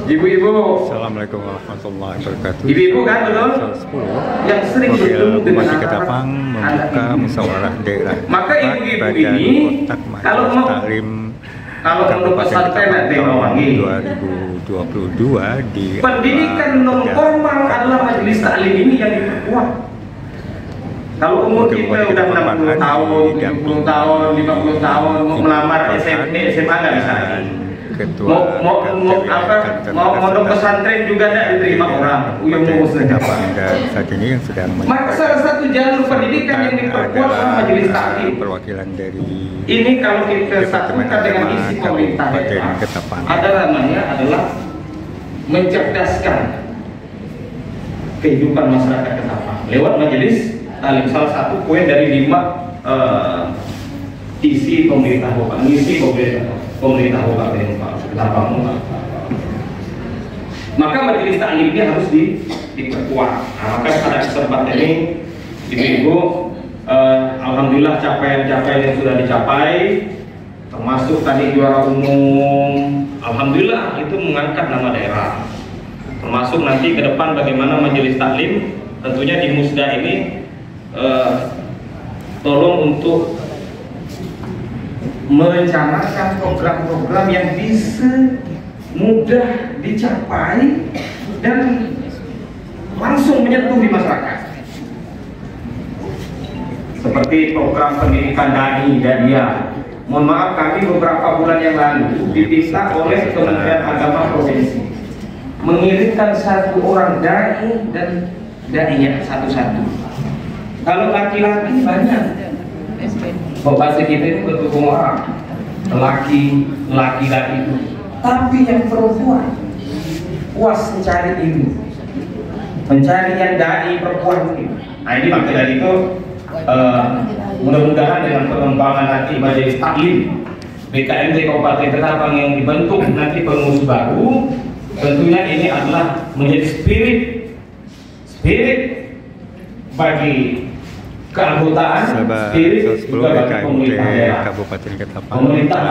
Ibu-ibu. Assalamualaikum warahmatullahi wabarakatuh. Ibu-ibu kan betul? 10 yang sering bertemu dengan Bupati Ketapang membuka musyawarah daerah. Maka ibu-ibu Badan ini Kotak kalau Majelis mau Taklim untuk pesantren nanti Banyuwangi 2022 di pendidikan non formal adalah majelis taklim ini yang diperkuat. Kalau umur kita udah 60 tahun, 70 tahun, 50 tahun mau melamar SMP, SMA nggak bisa. Mau mondok pesantren juga tidak diterima orang. Saat ini yang sedang maka salah satu jalur pendidikan yang diperkuat adalah majelis taklim. Perwakilan dari ini kalau kita satukan dengan isi pemerintah ada namanya adalah mencerdaskan kehidupan masyarakat Ketapang lewat majelis taklim. Salah satu poin dari 5 isi pemerintah Bapak, misi pemerintah Bapak Ketapang. Maka majelis taklim ini harus diperkuat. Maka pada kesempatan ini ibu-ibu, alhamdulillah capaian-capaian yang sudah dicapai, termasuk tadi juara umum, alhamdulillah itu mengangkat nama daerah. Termasuk nanti ke depan bagaimana majelis taklim tentunya di Musda ini tolong untuk merencanakan program-program yang bisa mudah dicapai dan langsung menyentuh di masyarakat. Seperti program pendidikan dai Dadia. Mohon maaf, kami beberapa bulan yang lalu diminta oleh Kementerian Agama Provinsi mengirimkan 1 orang dai dan dainya satu-satu. Kalau laki-laki banyak, bahasa kita itu berdukung orang, laki-laki itu. Tapi yang perempuan puas mencari ilmu, mencari yang dai perempuan itu. Nah ini maka dari itu mudah-mudahan dengan pengembangan nanti majelis taklim BKMT Kabupaten Ketapang yang dibentuk nanti pengurus baru, tentunya ini adalah menjadi spirit bagi keanggotaan, spirit juga bagi pemerintah daerah. Kabupaten Ketapang pemerintah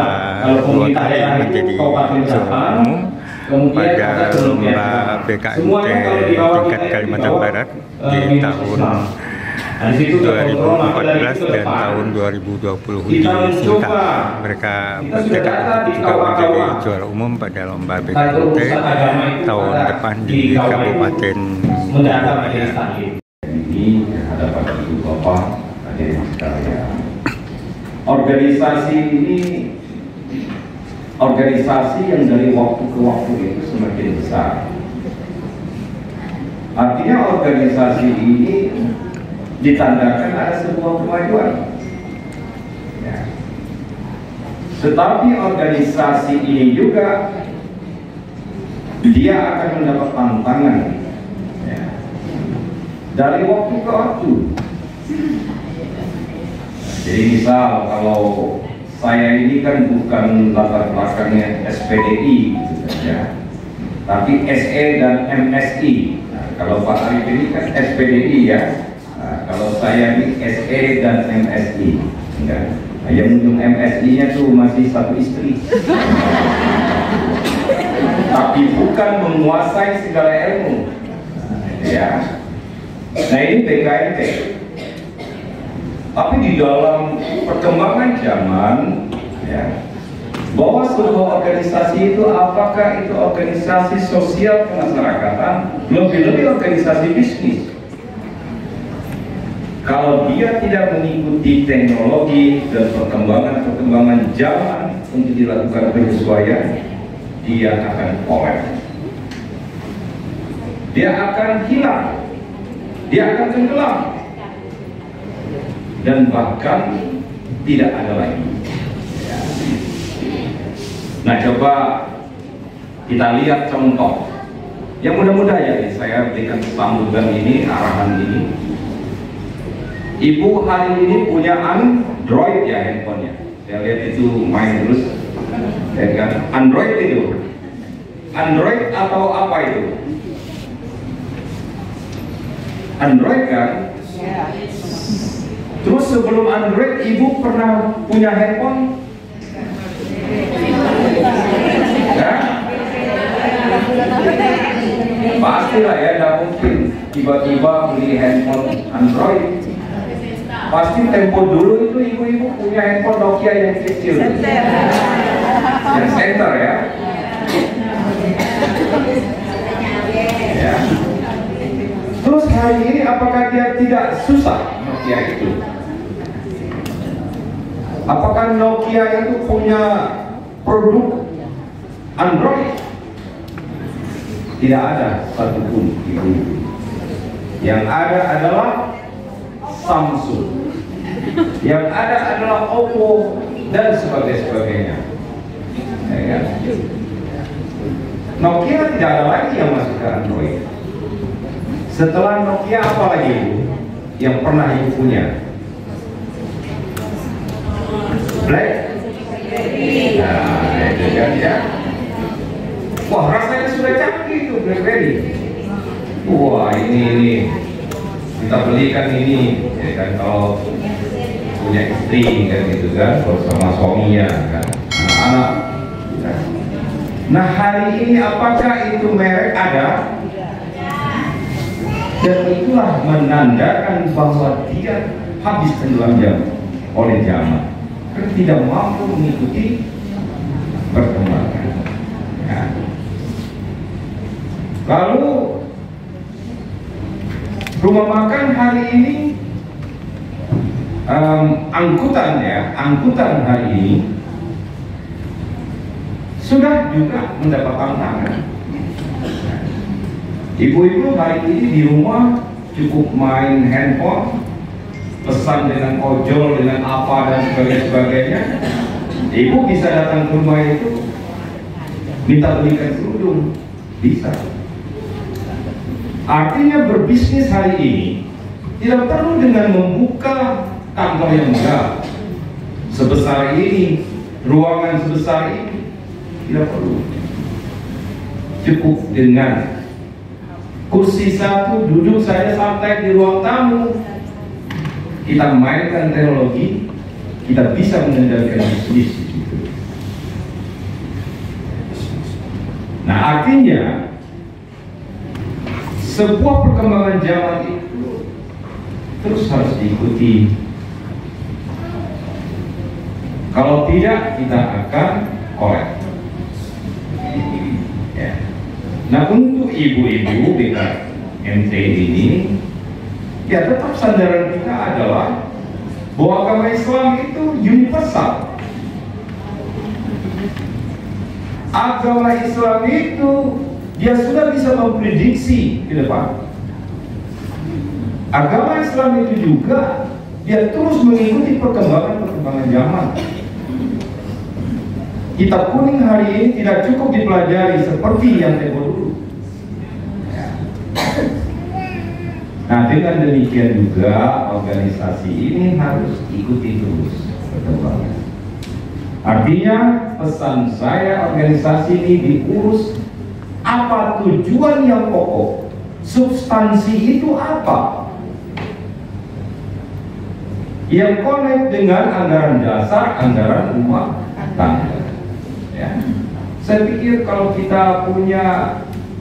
kalau pemerintah daerah itu Kabupaten Ketapang pada lomba BKMT tingkat Kalimantan Barat di tahun 2014 dan tahun 2020 di Sintang. Mereka bertekad juga menjadi juara umum pada lomba BKMT tahun depan di Kabupaten ini hadapan ibu bapak hadirin sekalian. Organisasi ini organisasi yang dari waktu ke waktu itu semakin besar. Artinya organisasi ini ditandakan ada sebuah kemajuan. Ya. Tetapi organisasi ini juga dia akan mendapat tantangan. Ya. Dari waktu ke waktu. Jadi misal kalau saya ini kan bukan latar belakangnya SPDI gitu saja, tapi SE dan MSI. Nah, kalau Pak Arif ini kan SPDI ya. Nah, kalau saya ini SE dan MSI. Enggak. Nah, yang ujung MSI-nya tuh masih satu istri. Tapi bukan menguasai segala ilmu. Ya. Nah ini BKMT. Tapi di dalam perkembangan zaman, ya, bahwa sebuah organisasi itu apakah itu organisasi sosial kemasyarakatan, lebih-lebih organisasi bisnis. Kalau dia tidak mengikuti teknologi dan perkembangan zaman untuk dilakukan penyesuaian, dia akan kolaps. Dia akan hilang. Dia akan tenggelam dan bahkan tidak ada lagi. Nah coba kita lihat contoh yang mudah-mudahan ya saya berikan sambutan ini, arahan ini. Ibu hari ini punya Android ya handphonenya. Saya lihat itu main terus. Ya kan? Android itu. Android atau apa itu? Android kan? Terus sebelum Android, ibu pernah punya handphone? Ya? Pastilah ya, tidak mungkin tiba-tiba beli handphone Android. Pasti tempo dulu itu ibu-ibu punya handphone Nokia yang kecil, yang center ya. Ya. Terus hari ini apakah dia tidak susah Nokia itu? Apakah Nokia itu punya produk Android? Tidak ada satupun ibu-ibu. Yang ada adalah Samsung. Yang ada adalah Oppo dan sebagainya. Ya, kan? Nokia tidak ada lagi yang masuk ke Android. Setelah Nokia apa lagi ibu yang pernah ibu punya? BlackBerry. Nah, itu kan ya. Wah, rasanya sudah canggih itu BlackBerry. Wah, ini kita belikan ini, ya kan, kalau punya istri kan gitu kan, kalau sama suaminya kan, anak-anak. Nah, hari ini apakah itu merek ada? Dan itulah menandakan bahwa dia habis tenggelam oleh zaman, karena tidak mampu mengikuti perkembangan. Ya. Lalu rumah makan hari ini, angkutan hari ini sudah juga mendapat tantangan. Ibu-ibu hari ini di rumah cukup main handphone, pesan dengan ojol, dengan apa dan sebagainya. Ibu bisa datang ke rumah itu, minta belikan kerudung, bisa. Artinya berbisnis hari ini tidak perlu dengan membuka kantor yang megah sebesar ini, ruangan sebesar ini, tidak perlu. Cukup dengan kursi satu, duduk saja santai di ruang tamu. Kita mainkan teknologi, kita bisa mengendalikan bisnis. Nah, artinya sebuah perkembangan zaman itu terus harus diikuti. Kalau tidak, kita akan kolek. Ya. Nah, untuk ibu-ibu BKMT ini, ya tetap sandaran kita adalah bahwa agama Islam itu universal. Agama Islam itu dia sudah bisa memprediksi ke depan. Agama Islam itu juga dia terus mengikuti perkembangan zaman. Kitab kuning hari ini tidak cukup dipelajari seperti yang tempo dulu. Nah, dengan demikian juga organisasi ini harus ikuti terus perkembangan. Artinya pesan saya, organisasi ini diurus apa tujuan yang pokok, substansi itu apa, yang connect dengan anggaran dasar, anggaran rumah tangga. Ya. Saya pikir kalau kita punya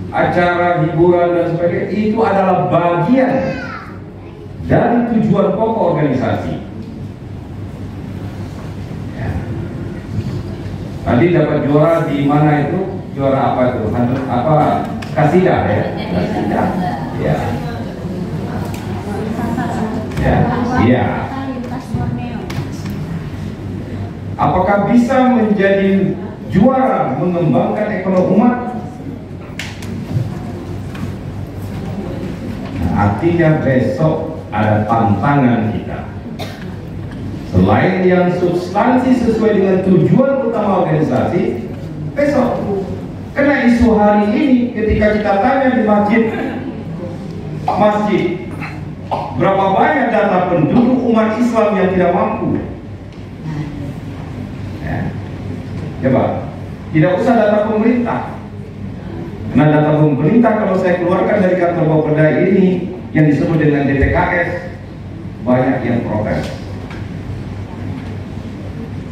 acara hiburan dan sebagainya, itu adalah bagian dari tujuan pokok organisasi. Ya. Tadi dapat juara di mana itu? Juara apa itu? Apa? Kasidah ya? Kasidah. Ya. Ya. Ya. Apakah bisa menjadi juara mengembangkan ekonomi umat? Artinya besok ada tantangan kita. Selain yang substansi sesuai dengan tujuan utama organisasi, besok karena isu hari ini ketika kita tanya di masjid, berapa banyak data penduduk umat Islam yang tidak mampu? Ya. Coba, tidak usah data pemerintah. Nah, data pemerintah kalau saya keluarkan dari kantor Bapeda ini yang disebut dengan DPKS, banyak yang protes.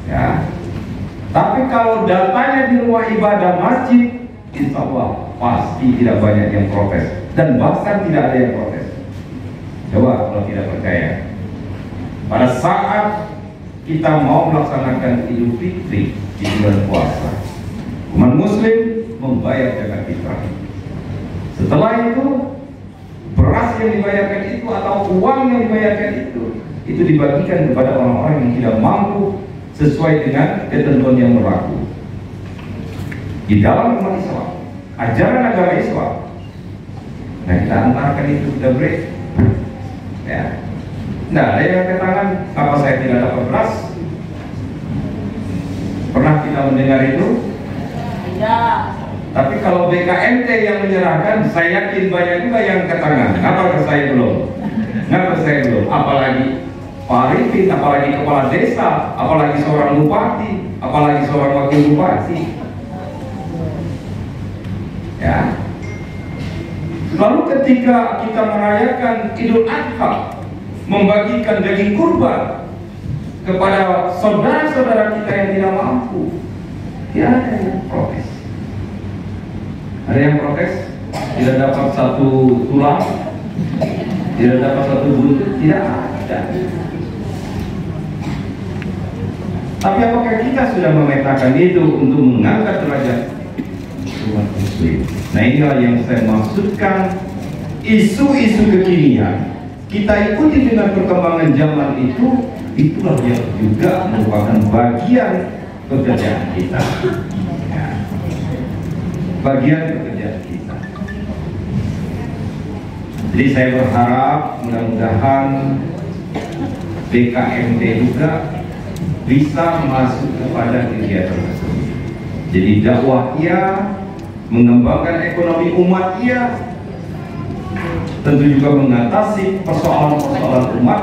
Ya. Tapi kalau datanya di rumah ibadah masjid, insya Allah pasti tidak banyak yang protes, dan bahkan tidak ada yang protes. Coba kalau tidak percaya, pada saat kita mau melaksanakan Idul Fitri di bulan puasa, umat muslim membayar zakat fitrah. Setelah itu, beras yang dibayarkan itu atau uang yang dibayarkan itu dibagikan kepada orang-orang yang tidak mampu sesuai dengan ketentuan yang berlaku di dalam umat Islam, ajaran agama Islam. Nah, kita antarkan itu sudah break. Ya, nah ada yang angkat tangan, apa saya tidak dapat beras? Pernah kita mendengar itu? Tidak. Tapi kalau BKMT yang menyerahkan, saya yakin banyak juga yang angkat tangan. Kenapa saya belum? Kenapa saya belum? Apalagi Pak Arifin, apalagi kepala desa, apalagi seorang bupati, apalagi seorang wakil bupati. Ya. Lalu ketika kita merayakan Idul Adha, membagikan daging kurban kepada saudara-saudara kita yang tidak mampu, tidak ada yang protes. Ada yang protes? Tidak dapat satu tulang, tidak dapat satu buntut, tidak ada. Tapi apakah kita sudah memetakan itu untuk mengangkat derajat umat muslim? Nah, inilah yang saya maksudkan, isu-isu kekinian kita ikuti dengan perkembangan zaman itu, itulah yang juga merupakan bagian pekerjaan kita. Ya. Bagian pekerjaan kita. Jadi saya berharap mudah-mudahan BKMT juga bisa masuk kepada kegiatan tersebut. Jadi dakwahnya, mengembangkan ekonomi umatnya, tentu juga mengatasi persoalan-persoalan umat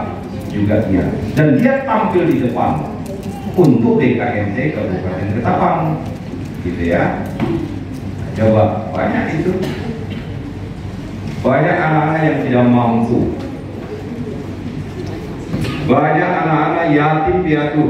juga dia. Dan dia tampil di depan untuk BKMT Kabupaten Ketapang, gitu ya. Coba, banyak itu, banyak anak-anak yang tidak mampu, banyak anak-anak yatim piatu,